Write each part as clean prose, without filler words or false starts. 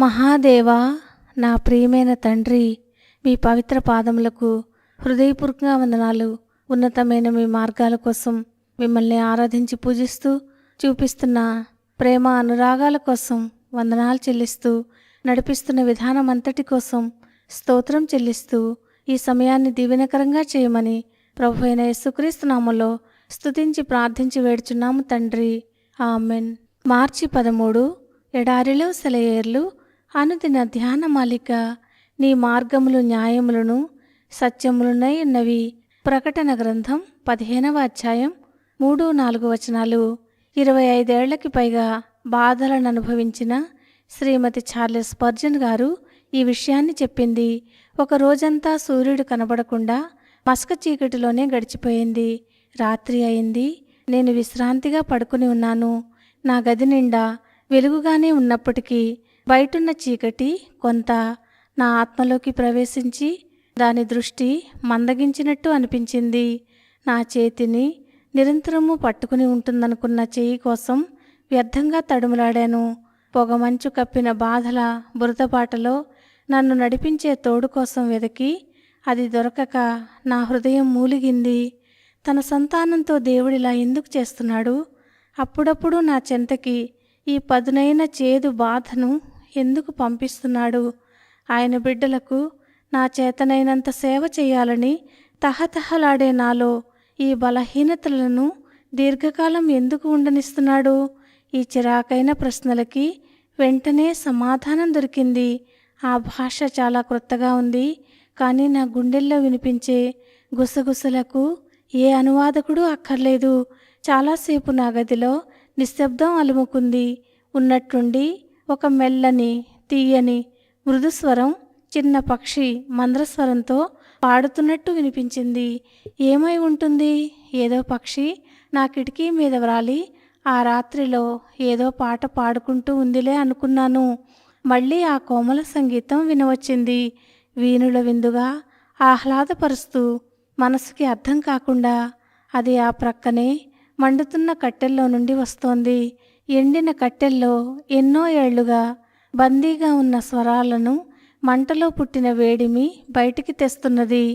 మహాదేవా, నా ప్రియమైన తండ్రి, మీ పవిత్ర పాదములకు హృదయపూర్వకంగా వందనాలు. ఉన్నతమైన మీ మార్గాల కోసం మిమ్మల్ని ఆరాధించి పూజిస్తూ చూపిస్తున్న ప్రేమ అనురాగాల కోసం వందనాలు చెల్లిస్తూ, నడిపిస్తున్న విధానం అంతటి కోసం స్తోత్రం చెల్లిస్తూ, ఈ సమయాన్ని దీవెనకరంగా చేయమని ప్రభు అయిన యేసుక్రీస్తు నామములో స్తుతించి ప్రార్థించి వేడుచున్నాము తండ్రి. ఆమెన్. మార్చి 13 ఎడారిలో సెలయేర్లు అనుదిన ధ్యాన మాలిక. నీ మార్గములు న్యాయములను సత్యములునై ఉన్నవి. ప్రకటన గ్రంథం 15వ అధ్యాయం 3-4 వచనాలు. 25 ఏళ్లకి పైగా బాధలను అనుభవించిన శ్రీమతి చార్లెస్ స్పర్జన్ గారు ఈ విషయాన్ని చెప్పింది. ఒక రోజంతా సూర్యుడు కనబడకుండా మసక చీకటిలోనే గడిచిపోయింది. రాత్రి అయింది. నేను విశ్రాంతిగా పడుకుని ఉన్నాను. నా గది నిండా వెలుగుగానే ఉన్నప్పటికీ బయటున్న చీకటి కొంత నా ఆత్మలోకి ప్రవేశించి దాని దృష్టి మందగించినట్టు అనిపించింది. నా చేతిని నిరంతరము పట్టుకుని ఉంటుందనుకున్న చెయ్యి కోసం వ్యర్థంగా తడుములాడాను. పొగమంచు కప్పిన బాధల బురదబాటలో నన్ను నడిపించే తోడు కోసం వెతికి అది దొరకక నా హృదయం మూలిగింది. తన సంతానంతో దేవుడిలా ఎందుకు చేస్తున్నాడు? అప్పుడప్పుడు నా చెంతకి ఈ పదునైన చేదు బాధను ఎందుకు పంపిస్తున్నాడు? ఆయన బిడ్డలకు నా చేతనైనంత సేవ చేయాలని తహతహలాడే నాలో ఈ బలహీనతలను దీర్ఘకాలం ఎందుకు ఉండనిస్తున్నాడు? ఈ చిరాకైన ప్రశ్నలకి వెంటనే సమాధానం దొరికింది. ఆ భాష చాలా క్రొత్తగా ఉంది. కానీ నా గుండెల్లో వినిపించే గుసగుసలకు ఏ అనువాదకుడు అక్కర్లేదు. చాలాసేపు నా గదిలో నిశ్శబ్దం అలుముకుంది. ఉన్నట్టుండి ఒక మెల్లని తీయని మృదుస్వరం చిన్న పక్షి మంద్రస్వరంతో పాడుతున్నట్టు వినిపించింది. ఏమై ఉంటుంది? ఏదో పక్షి నా కిటికీ మీద వ్రాలి ఆ రాత్రిలో ఏదో పాట పాడుకుంటూ ఉందిలే అనుకున్నాను. మళ్ళీ ఆ కోమల సంగీతం వినవచ్చింది. వీణుల విందుగా ఆహ్లాదపరుస్తూ, మనసుకి అర్థం కాకుండా అది ఆ ప్రక్కనే మండుతున్న కట్టెల్లో నుండి వస్తోంది. ఎండిన కట్టెల్లో ఎన్నో ఏళ్లుగా బందీగా ఉన్న స్వరాలను మంటలో పుట్టిన వేడిమి బయటికి తెస్తున్నది.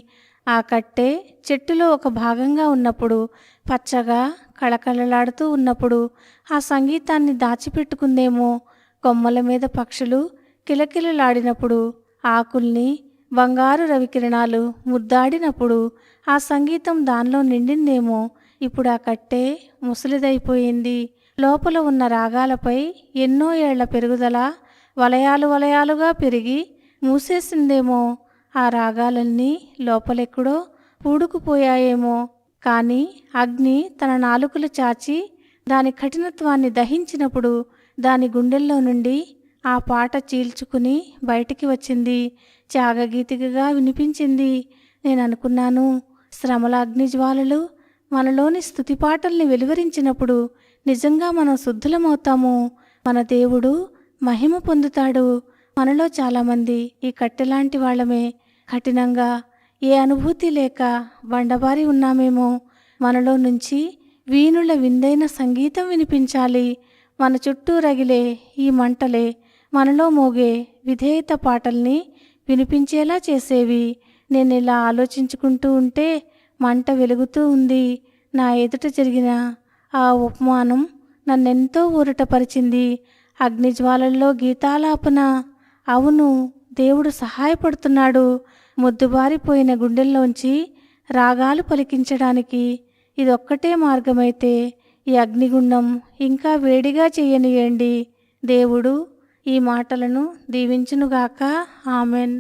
ఆ కట్టె చెట్టులో ఒక భాగంగా ఉన్నప్పుడు, పచ్చగా కళకళలాడుతూ ఉన్నప్పుడు ఆ సంగీతాన్ని దాచిపెట్టుకుందేమో. కొమ్మల మీద పక్షులు కిలకిలలాడినప్పుడు, ఆకుల్ని బంగారు రవికిరణాలు ముద్దాడినప్పుడు ఆ సంగీతం దానిలో నిండిందేమో. ఇప్పుడు ఆ కట్టె ముసలిదైపోయింది. లోపల ఉన్న రాగాలపై ఎన్నో ఏళ్ల పెరుగుదల వలయాలు వలయాలుగా పెరిగి మూసేసిందేమో. ఆ రాగాలన్నీ లోపలెక్కడో పూడుకుపోయాయేమో. కానీ అగ్ని తన నాలుకలు చాచి దాని కఠినత్వాన్ని దహించినప్పుడు దాని గుండెల్లో నుండి ఆ పాట చీల్చుకుని బయటికి వచ్చింది. త్యాగగీతికగా వినిపించింది. నేను అనుకున్నాను, శ్రమల అగ్నిజ్వాలలు మనలోని స్తుతిపాటల్ని వెలువరించినప్పుడు నిజంగా మనం శుద్ధులమవుతాము. మన దేవుడు మహిమ పొందుతాడు. మనలో చాలామంది ఈ కట్టెలాంటి వాళ్ళమే. కఠినంగా ఏ అనుభూతి లేక బండబారి ఉన్నామేమో. మనలో నుంచి వీణుల విందైన సంగీతం వినిపించాలి. మన చుట్టూ రగిలే ఈ మంటలే మనలో మోగే విధేయత పాటల్ని వినిపించేలా చేసేవి. నేను ఇలా ఆలోచించుకుంటూ ఉంటే మంట వెలుగుతూ ఉంది. నా ఎదుట జరిగిన ఆ ఉపమానం నన్నెంతో ఊరటపరిచింది. అగ్నిజ్వాలల్లో గీతాలాపన. అవును, దేవుడు సహాయపడుతున్నాడు. మొద్దుబారిపోయిన గుండెల్లోంచి రాగాలు పలికించడానికి ఇదొక్కటే మార్గమైతే ఈ అగ్నిగుండం ఇంకా వేడిగా చేయనియండి. దేవుడు ఈ మాటలను దీవించునుగాక. ఆమెన్.